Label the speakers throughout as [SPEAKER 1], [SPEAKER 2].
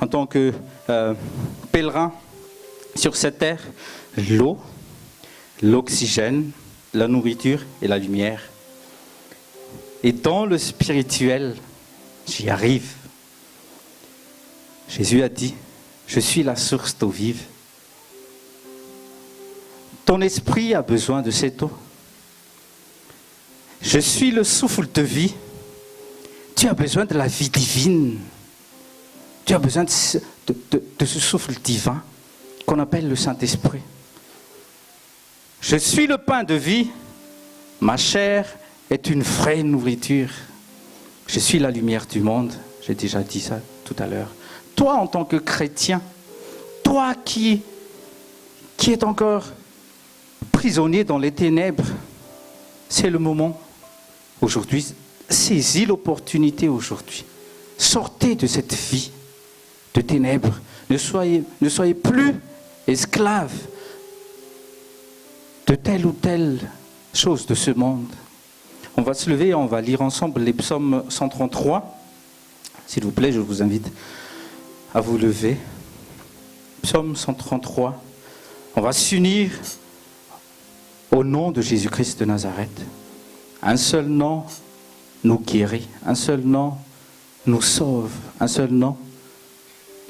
[SPEAKER 1] tant que pèlerin sur cette terre, l'eau, l'oxygène, la nourriture et la lumière. Et dans le spirituel, j'y arrive. Jésus a dit, je suis la source d'eau vive. Ton esprit a besoin de cette eau. Je suis le souffle de vie. Tu as besoin de la vie divine. Tu as besoin de ce souffle divin qu'on appelle le Saint-Esprit. Je suis le pain de vie. Ma chair est une vraie nourriture. Je suis la lumière du monde. J'ai déjà dit ça tout à l'heure. Toi, en tant que chrétien, toi qui es encore prisonnier dans les ténèbres, c'est le moment aujourd'hui. Saisis l'opportunité aujourd'hui. Sortez de cette vie de ténèbres. Ne soyez plus esclaves de telle ou telle chose de ce monde. On va se lever et on va lire ensemble les psaumes 133. S'il vous plaît, je vous invite à vous lever. Psaume 133. On va s'unir au nom de Jésus-Christ de Nazareth. Un seul nom nous guérit, un seul nom nous sauve, un seul nom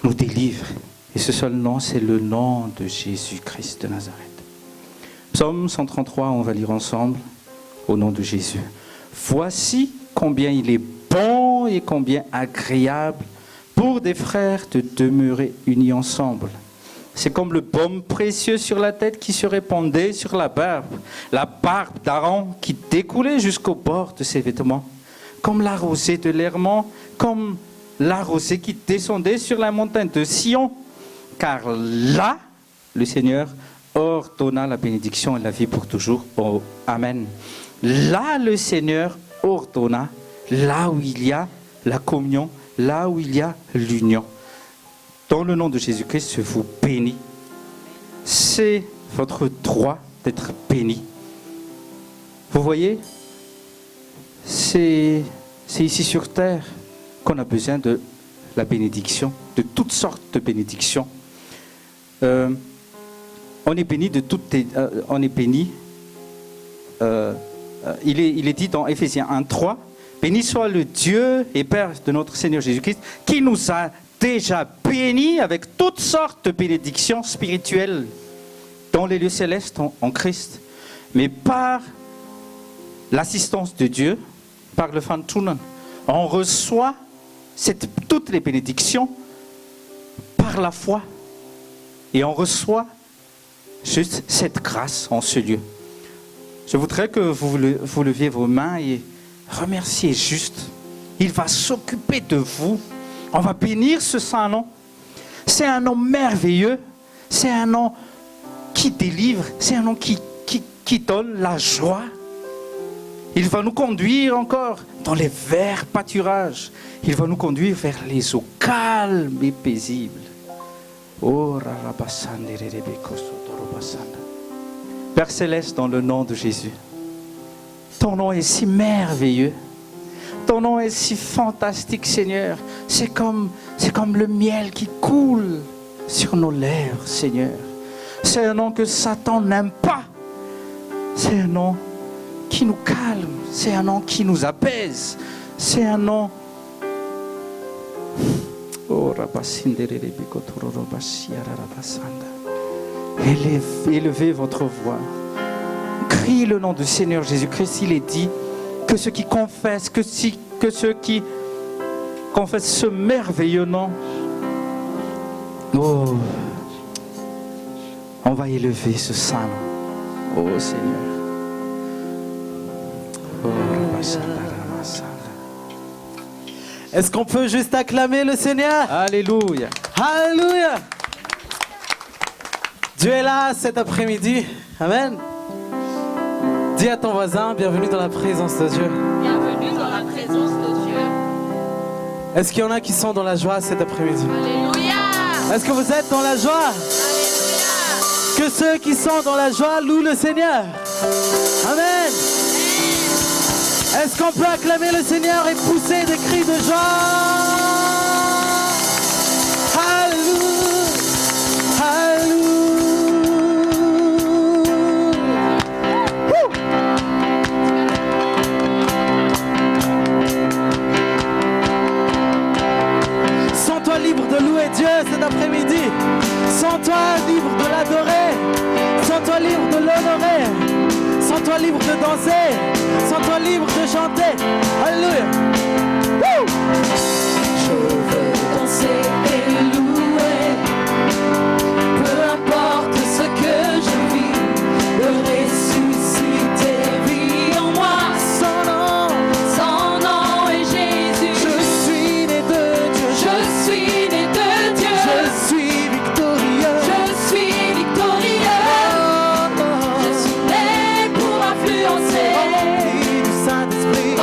[SPEAKER 1] nous délivre. Et ce seul nom, c'est le nom de Jésus-Christ de Nazareth. Psaume 133, on va lire ensemble au nom de Jésus. Voici combien il est bon et combien agréable pour des frères de demeurer unis ensemble. C'est comme le baume précieux sur la tête qui se répandait sur la barbe d'Aaron qui découlait jusqu'au bord de ses vêtements, comme la rosée de l'Hermon, comme la rosée qui descendait sur la montagne de Sion, car là, le Seigneur ordonna la bénédiction et la vie pour toujours. Oh, Amen. Là, le Seigneur ordonna, là où il y a la communion, là où il y a l'union. Dans le nom de Jésus-Christ, je vous bénis. C'est votre droit d'être béni. Vous voyez, c'est ici sur terre qu'on a besoin de la bénédiction, de toutes sortes de bénédictions. On est béni de toutes on est béni. Il est dit dans Éphésiens 1:3, béni soit le Dieu et Père de notre Seigneur Jésus-Christ, qui nous a déjà bénis avec toutes sortes de bénédictions spirituelles dans les lieux célestes en Christ. Mais par l'assistance de Dieu, par le Van Tunen, on reçoit toutes les bénédictions par la foi. Et on reçoit juste cette grâce en ce lieu. Je voudrais que vous leviez vos mains et remerciez juste. Il va s'occuper de vous. On va bénir ce saint nom. C'est un nom merveilleux. C'est un nom qui délivre. C'est un nom qui donne la joie. Il va nous conduire encore dans les verts pâturages. Il va nous conduire vers les eaux calmes et paisibles. Père Céleste, dans le nom de Jésus, ton nom est si merveilleux. Ton nom est si fantastique, Seigneur. C'est comme le miel qui coule sur nos lèvres, Seigneur. C'est un nom que Satan n'aime pas. C'est un nom qui nous calme. C'est un nom qui nous apaise. C'est un nom... Élevez votre voix. Crie le nom du Seigneur Jésus-Christ. Il est dit que ceux qui confessent, que ceux qui confessent ce merveilleux nom, oh, on va élever ce saint nom. Oh Seigneur.
[SPEAKER 2] Est-ce qu'on peut juste acclamer le Seigneur?
[SPEAKER 1] Alléluia.
[SPEAKER 2] Alléluia. Dieu est là cet après-midi. Amen. Dis à ton voisin, bienvenue dans la présence de Dieu.
[SPEAKER 3] Bienvenue dans la présence de Dieu.
[SPEAKER 2] Est-ce qu'il y en a qui sont dans la joie cet après-midi?
[SPEAKER 3] Alléluia.
[SPEAKER 2] Est-ce que vous êtes dans la joie?
[SPEAKER 3] Alléluia.
[SPEAKER 2] Que ceux qui sont dans la joie louent le Seigneur. Amen. Est-ce qu'on peut acclamer le Seigneur et pousser des cris de joie? Sens-toi libre de louer Dieu cet après-midi. Sens-toi libre de l'adorer. Sens-toi libre de l'honorer. Sens-toi libre de danser. Sens-toi libre de chanter. Alléluia. Woo!
[SPEAKER 4] Je veux danser et louer, peu importe ce que je vis, le ressuscité vit en moi. Son nom est Jésus.
[SPEAKER 2] Je suis né de Dieu.
[SPEAKER 4] Je suis né de Dieu.
[SPEAKER 2] Je suis victorieux.
[SPEAKER 4] Je suis victorieux. Je suis né pour influencer.
[SPEAKER 2] Rempli du Saint-Esprit.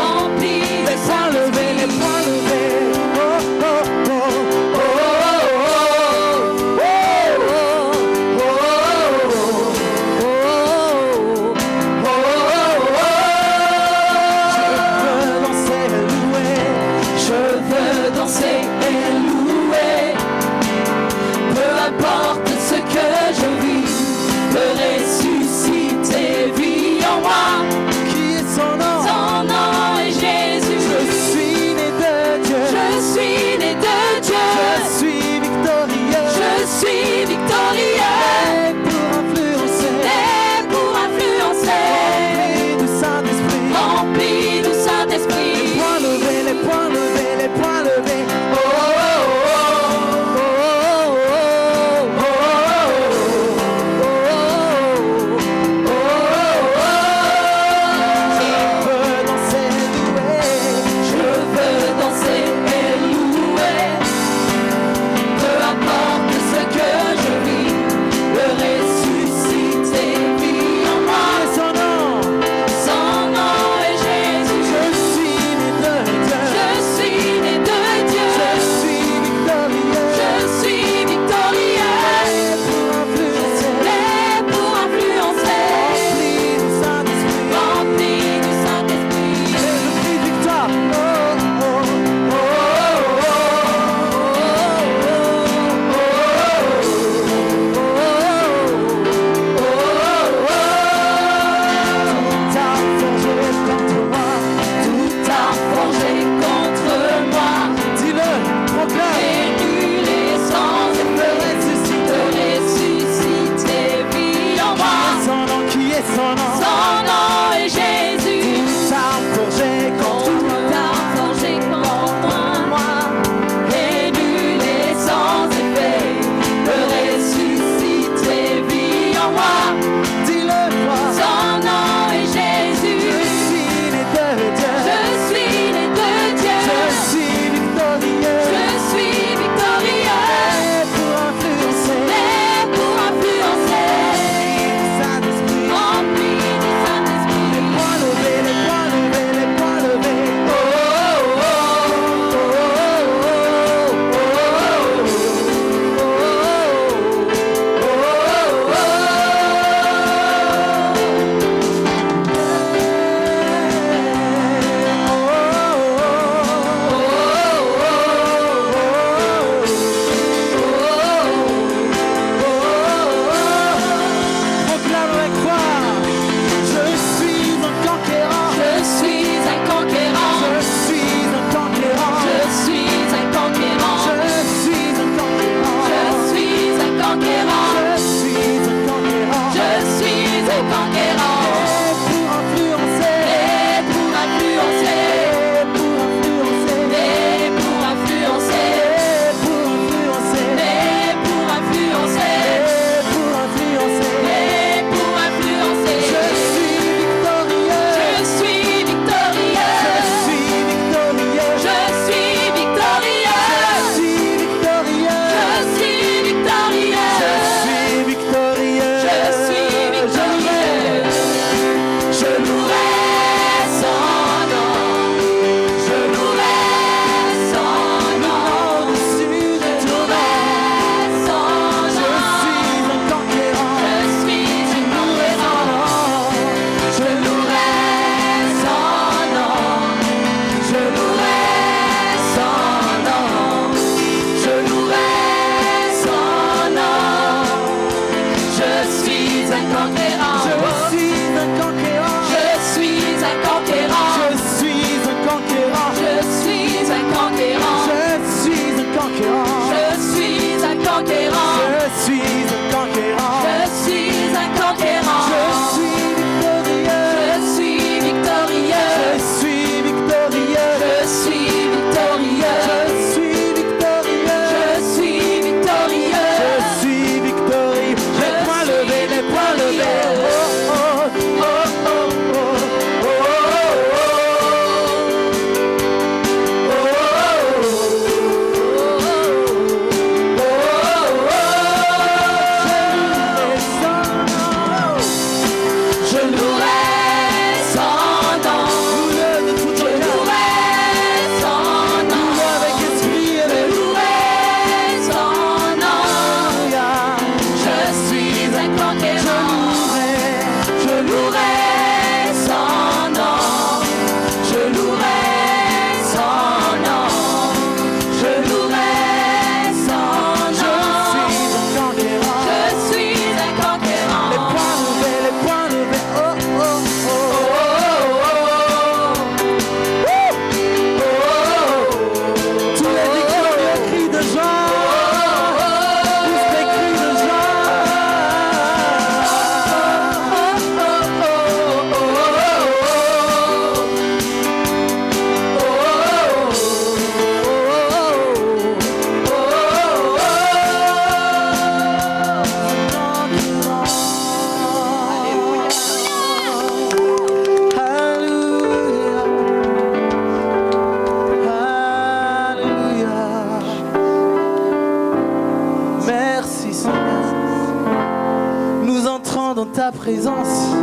[SPEAKER 2] ta présence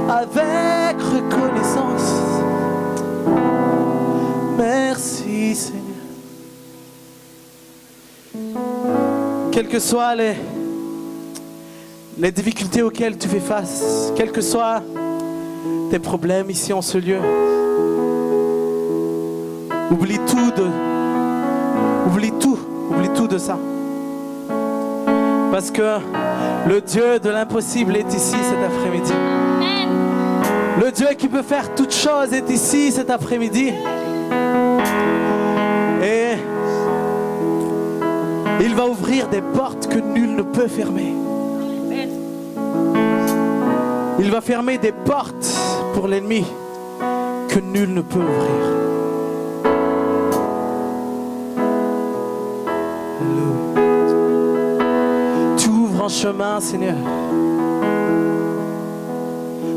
[SPEAKER 2] avec reconnaissance. Merci Seigneur. Quelles que soient les difficultés auxquelles tu fais face, quels que soient tes problèmes ici en ce lieu, oublie tout de ça. Parce que le Dieu de l'impossible est ici cet après-midi. Le Dieu qui peut faire toutes choses est ici cet après-midi. Et il va ouvrir des portes que nul ne peut fermer. Il va fermer des portes pour l'ennemi que nul ne peut ouvrir. Tu ouvres un chemin, Seigneur,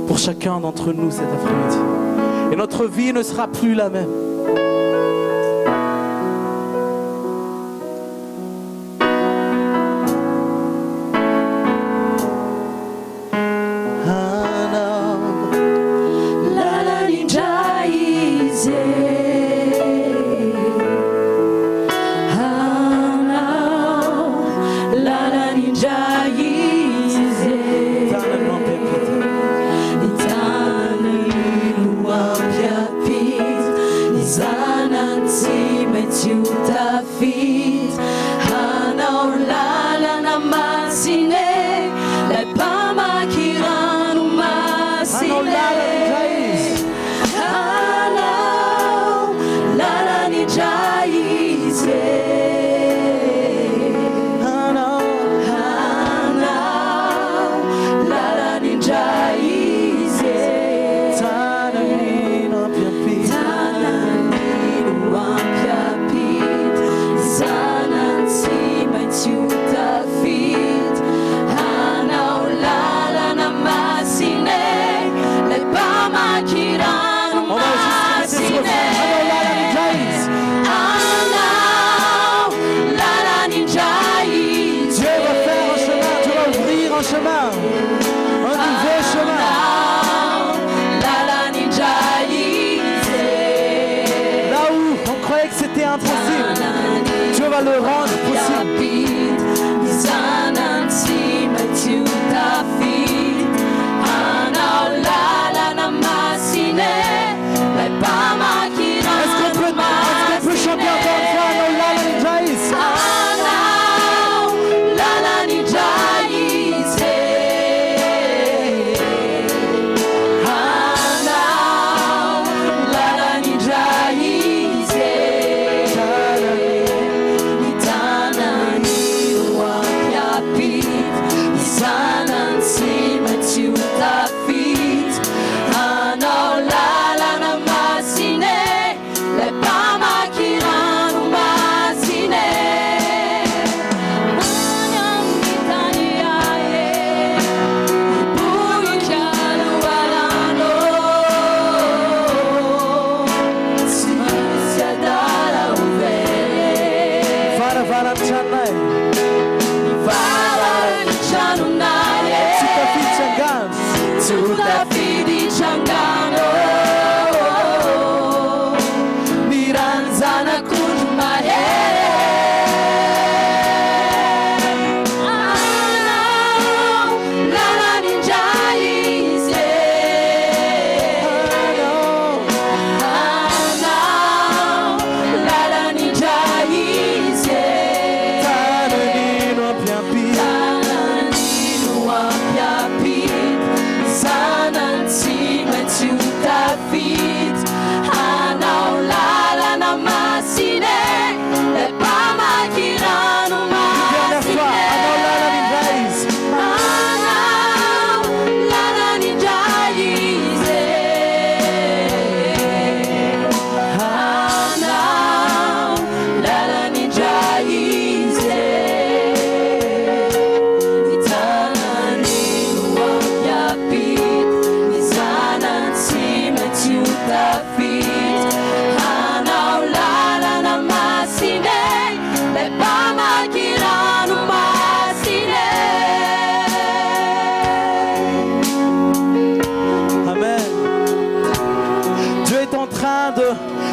[SPEAKER 2] pour chacun d'entre nous cet après-midi. Et notre vie ne sera plus la même.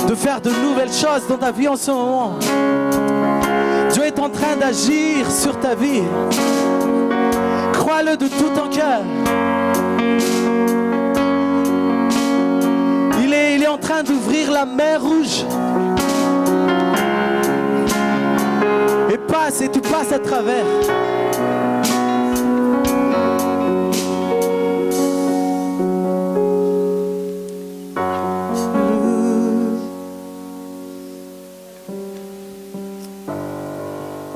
[SPEAKER 2] de faire de nouvelles choses dans ta vie en ce moment. Dieu est en train d'agir sur ta vie. Crois-le de tout ton cœur. Il est en train d'ouvrir la mer Rouge. Et tu passes à travers.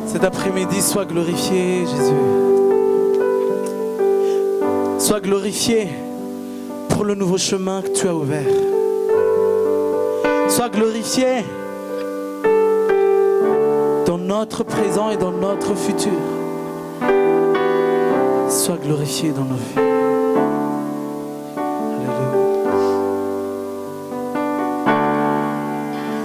[SPEAKER 2] Cet après-midi, sois glorifié, Jésus. Sois glorifié pour le nouveau chemin que tu as ouvert. Sois glorifié dans notre présent et dans notre futur. Sois glorifié dans nos vies. Alléluia.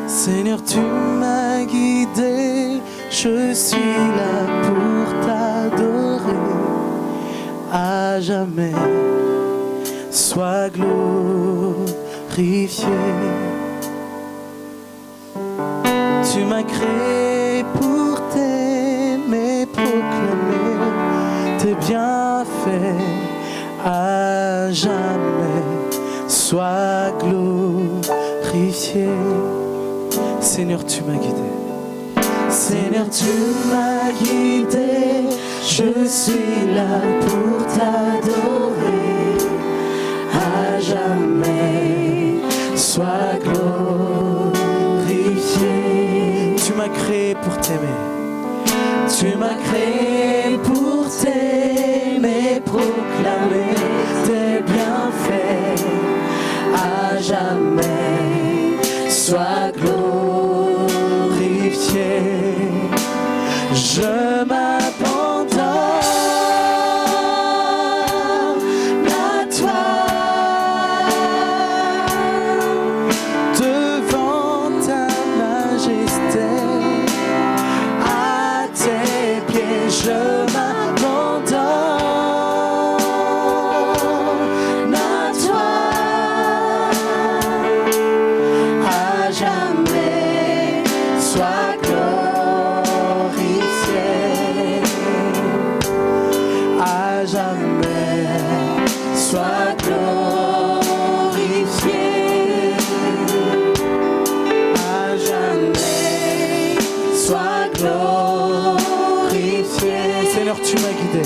[SPEAKER 2] Seigneur, tu m'as guidé, je suis là pour t'adorer à jamais. Sois glorifié. Tu m'as créé pour t'aimer, proclamer tes bienfaits à jamais. Sois glorifié. Seigneur, tu m'as guidé. Seigneur, tu m'as guidé. Je suis là pour t'adorer à jamais. Sois glorifié. Tu m'as créé pour t'aimer. Tu m'as créé pour t'aimer, proclamer tes bienfaits à jamais. Sois glorifié. Je m'abandonne à toi. Devant ta majesté, à tes pieds je m'abandonne à toi. À jamais, sois glorifié. À jamais, sois glorifié. À jamais, sois glorifié. Seigneur, tu m'as guidé.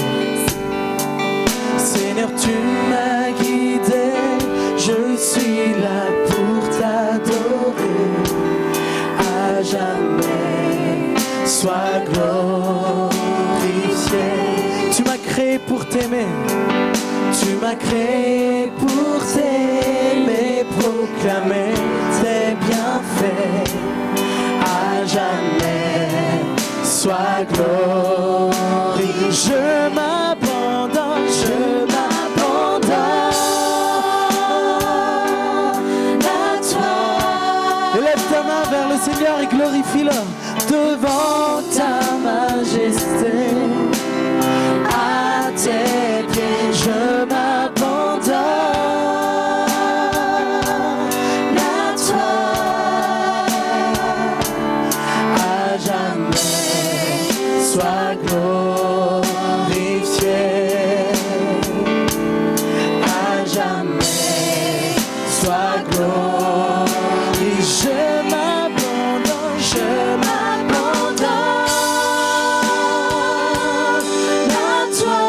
[SPEAKER 2] Seigneur, tu m'as guidé. Je suis là pour t'adorer à jamais. Sois glorifié. Tu m'as créé pour t'aimer. Tu m'as créé pour t'aimer, proclamer tes bienfaits à jamais. Sois glorifié. Je m'abandonne, je m'abandonne à toi. Élève ta main vers le Seigneur et glorifie-le. Devant ta majesté, à tes pieds je m'abandonne à toi. À jamais, sois glorifié. À jamais, sois glorifié. Je m'abandonne, je m'abandonne à toi.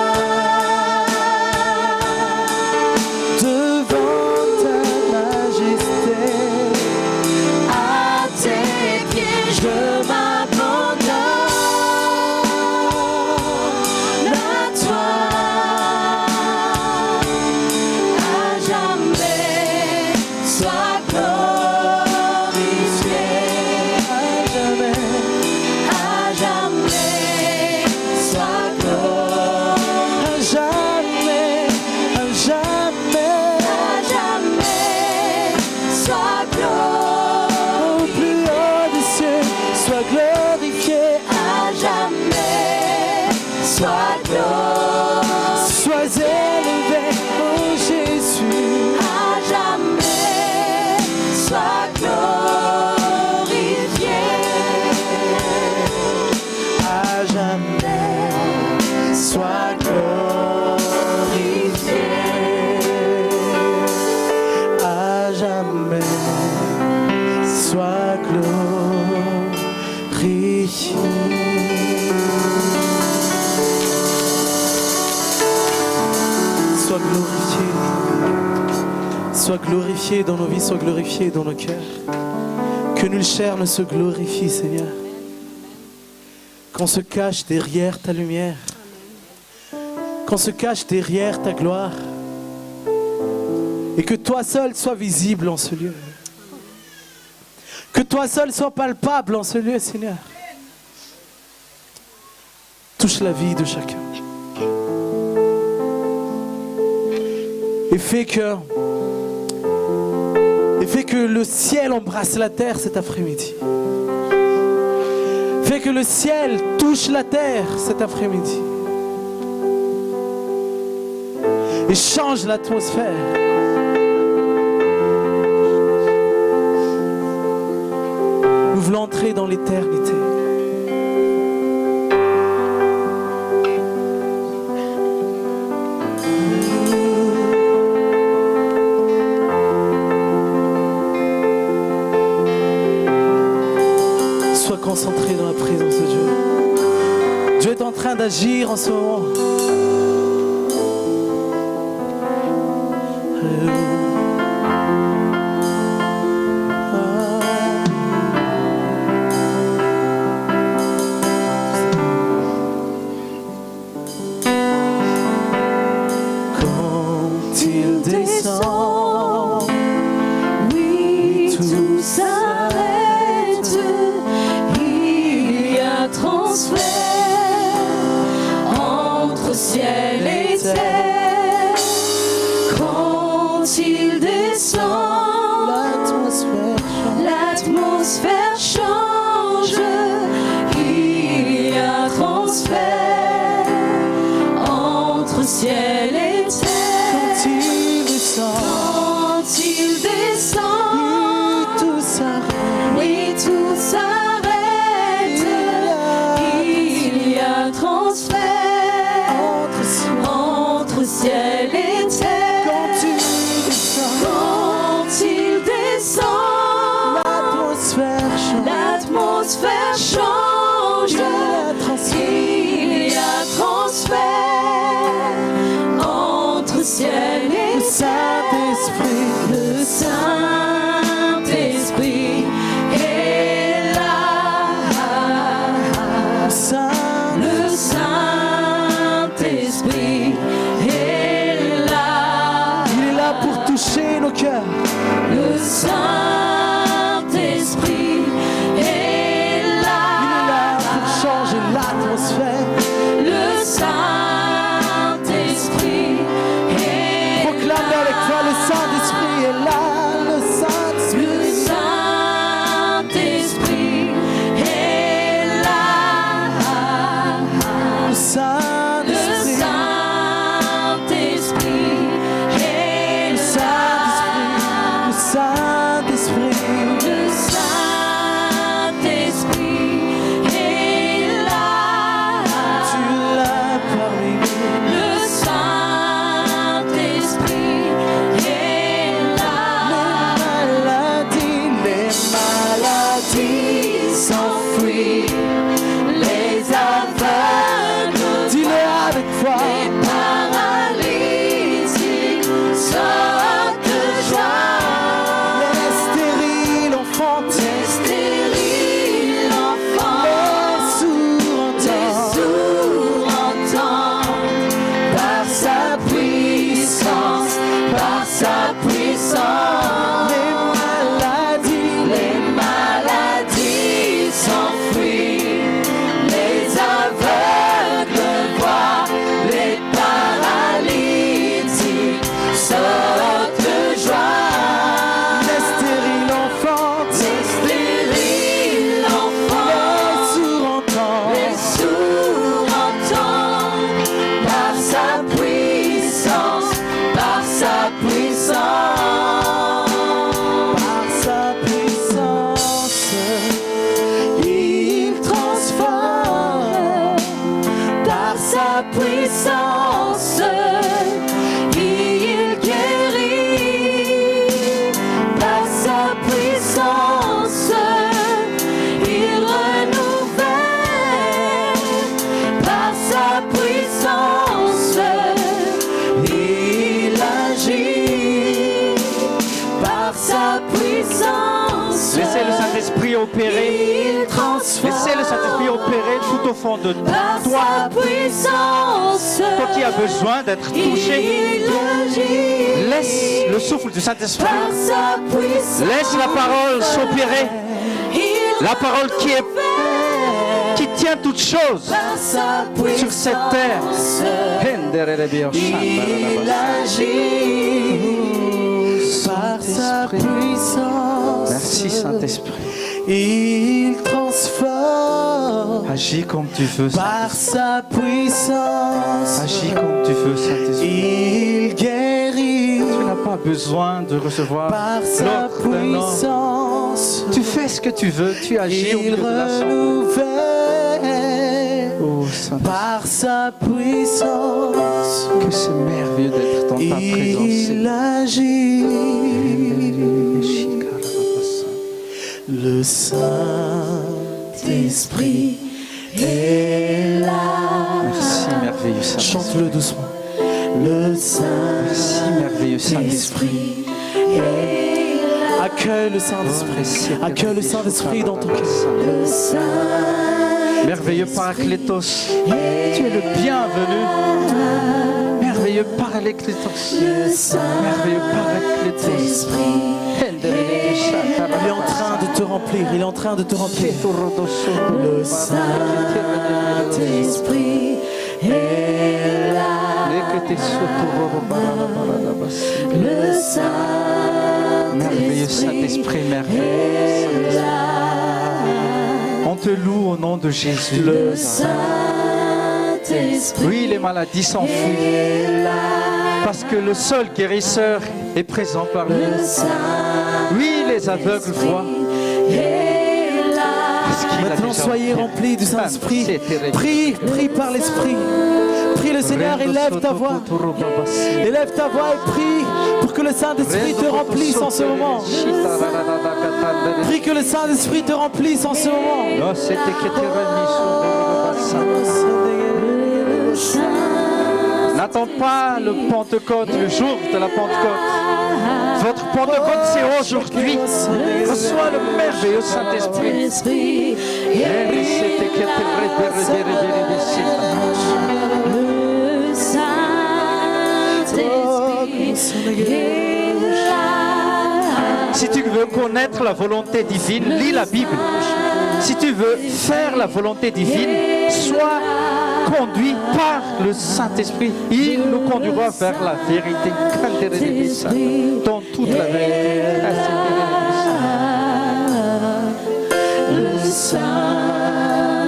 [SPEAKER 2] soit glorifié dans nos vies, soit glorifié dans nos cœurs. Que nulle chair ne se glorifie, Seigneur. Qu'on se cache derrière ta lumière. Qu'on se cache derrière ta gloire. Et que toi seul sois visible en ce lieu. Que toi seul sois palpable en ce lieu, Seigneur. Touche la vie de chacun. Et fais que le ciel embrasse la terre cet après-midi. Fais que le ciel touche la terre cet après-midi. Et change l'atmosphère. Nous voulons entrer dans l'éternité. Sois concentré dans la présence de Dieu. Dieu est en train d'agir en ce moment. Quand il descend,
[SPEAKER 4] Oui, tout s'arrête. Il y a transfert entre ciel et terre. Quand il descend, l'atmosphère change. Il y a transfert entre ciel et terre.
[SPEAKER 2] quand il descend,
[SPEAKER 4] Quand il descend,
[SPEAKER 2] tout s'arrête.
[SPEAKER 4] oui, tout s'arrête. Il y a transfert entre ciel et terre.
[SPEAKER 2] Quand il descend,
[SPEAKER 4] Quand il descend,
[SPEAKER 2] l'atmosphère change.
[SPEAKER 4] l'atmosphère change. Il y a transfert entre ciel et
[SPEAKER 2] Le
[SPEAKER 4] terre.
[SPEAKER 2] Saint-Esprit,
[SPEAKER 4] Le Saint-Esprit est là. Le Saint-Esprit est là.
[SPEAKER 2] il est là pour toucher nos cœurs.
[SPEAKER 4] Le Saint-Esprit est là.
[SPEAKER 1] Laissez le Saint-Esprit opérer.
[SPEAKER 4] il transforme
[SPEAKER 1] Laissez le Saint-Esprit opérer tout au fond de
[SPEAKER 4] par
[SPEAKER 1] toi.
[SPEAKER 4] sa puissance.
[SPEAKER 1] Toi qui as besoin d'être touché.
[SPEAKER 4] Il agit
[SPEAKER 1] Laisse le souffle du Saint-Esprit.
[SPEAKER 4] par sa puissance.
[SPEAKER 1] Laisse la parole s'opérer.
[SPEAKER 4] Il
[SPEAKER 1] La parole qui tient toutes choses
[SPEAKER 4] par sa puissance.
[SPEAKER 1] sur cette terre.
[SPEAKER 4] Il agit par sa puissance.
[SPEAKER 1] Merci Saint-Esprit.
[SPEAKER 2] Il transforme
[SPEAKER 1] Agis comme tu veux.
[SPEAKER 2] par sa puissance.
[SPEAKER 1] Agis comme tu veux, Saint-Esprit.
[SPEAKER 2] Il guérit
[SPEAKER 1] Tu n'as pas besoin de recevoir
[SPEAKER 2] par sa
[SPEAKER 1] l'ordre d'un homme.
[SPEAKER 2] puissance.
[SPEAKER 1] Tu fais ce que tu veux, tu agis au
[SPEAKER 2] Il
[SPEAKER 1] milieu de l'assemblée.
[SPEAKER 2] renouvelle
[SPEAKER 1] Oh Saint-Esprit,
[SPEAKER 2] par sa puissance.
[SPEAKER 1] que c'est merveilleux d'être dans ta présence.
[SPEAKER 2] Il agit. Le Saint-Esprit est là.
[SPEAKER 1] Merci merveilleux Saint-Esprit.
[SPEAKER 2] Chante-le doucement. Le
[SPEAKER 1] Merci merveilleux Saint-Esprit.
[SPEAKER 2] Saint-Esprit est là. Accueille le Saint-Esprit. Accueille le Saint-Esprit dans ton cœur.
[SPEAKER 4] Le Saint
[SPEAKER 1] Merveilleux Paraclétos, tu es le bienvenu. Merveilleux Paraclétos, merveilleux Paraclétos.
[SPEAKER 2] Il est en train de te remplir. Il est en train de te remplir. Le
[SPEAKER 4] Saint-Esprit est là. Le
[SPEAKER 1] Merveilleux
[SPEAKER 4] Saint-Esprit
[SPEAKER 1] Saint-Esprit, merveilleux.
[SPEAKER 4] est là.
[SPEAKER 1] On te loue au nom de Jésus.
[SPEAKER 4] Le Saint-Esprit
[SPEAKER 1] Oui, les maladies s'enfuient.
[SPEAKER 4] est là.
[SPEAKER 1] Parce que le seul guérisseur est présent parmi
[SPEAKER 4] Le
[SPEAKER 1] nous. Oui, les aveugles voient.
[SPEAKER 4] est là.
[SPEAKER 1] Parce qu'il a
[SPEAKER 2] Maintenant,
[SPEAKER 1] déjà
[SPEAKER 2] soyez
[SPEAKER 1] opéré.
[SPEAKER 2] remplis du Saint-Esprit.
[SPEAKER 1] C'est terrible.
[SPEAKER 2] Prie, prie par l'Esprit. Prie le Seigneur, élève ta voix. Élève ta voix et prie pour que le Saint-Esprit te remplisse en ce moment. Prie que le Saint-Esprit te remplisse en ce moment.
[SPEAKER 1] Non, c'était que tu remis. N'attends pas le Pentecôte, le jour de la Pentecôte. Votre Pentecôte, c'est aujourd'hui. Reçois le merveilleux Saint-Esprit.
[SPEAKER 4] Saint-Esprit est
[SPEAKER 1] Le
[SPEAKER 4] Saint-Esprit est là.
[SPEAKER 1] Si tu veux connaître la volonté divine, lis la Bible. Si tu veux faire la volonté divine, sois conduit par le Saint-Esprit. Il nous conduira vers la vérité. Dans toute la vérité.
[SPEAKER 4] Le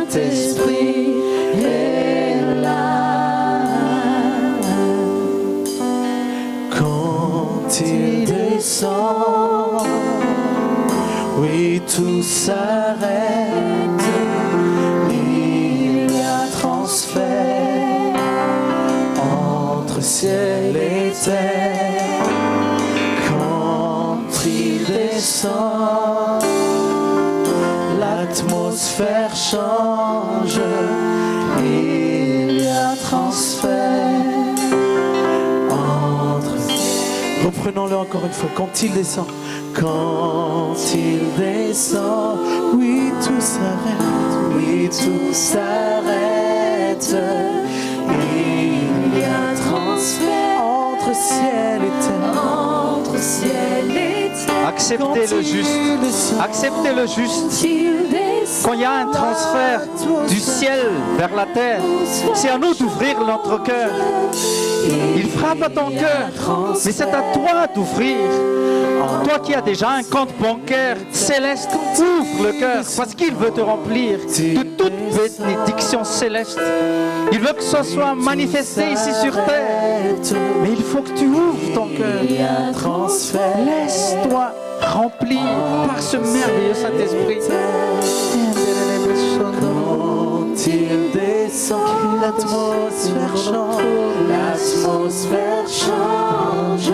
[SPEAKER 4] Saint-Esprit est là.
[SPEAKER 2] Quand il descend, oui, tout s'arrête. Il y a transfert entre ciel et terre. Quand il descend, l'atmosphère change. Il y a transfert entre. Reprenons-le encore une fois. Quand il descend. Quand il descend, oui, tout s'arrête, oui, tout s'arrête. Il y a transfert entre ciel et terre.
[SPEAKER 4] Entre ciel et terre.
[SPEAKER 1] Acceptez le juste. Acceptez le juste.
[SPEAKER 4] Il descend.
[SPEAKER 1] Quand il y a un transfert du ciel vers la terre, c'est à nous d'ouvrir notre cœur. Il frappe à ton cœur, mais c'est à toi d'ouvrir. Toi qui as déjà un compte bancaire céleste, ouvre le cœur parce qu'il veut te remplir de toute bénédiction céleste. Il veut que ce soit manifesté ici sur terre. Mais il faut que tu ouvres ton cœur. Laisse-toi remplir par ce merveilleux Saint-Esprit.
[SPEAKER 2] Quand il descend, l'atmosphère change. L'atmosphère change.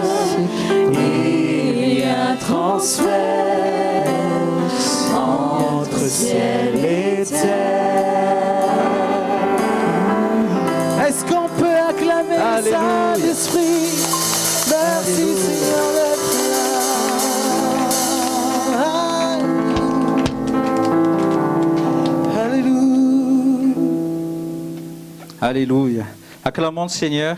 [SPEAKER 2] Il y a un transfert entre ciel et terre. Est-ce qu'on peut acclamer le Saint-Esprit? Merci Seigneur d'être là.
[SPEAKER 1] Alléluia. Acclamons le Seigneur.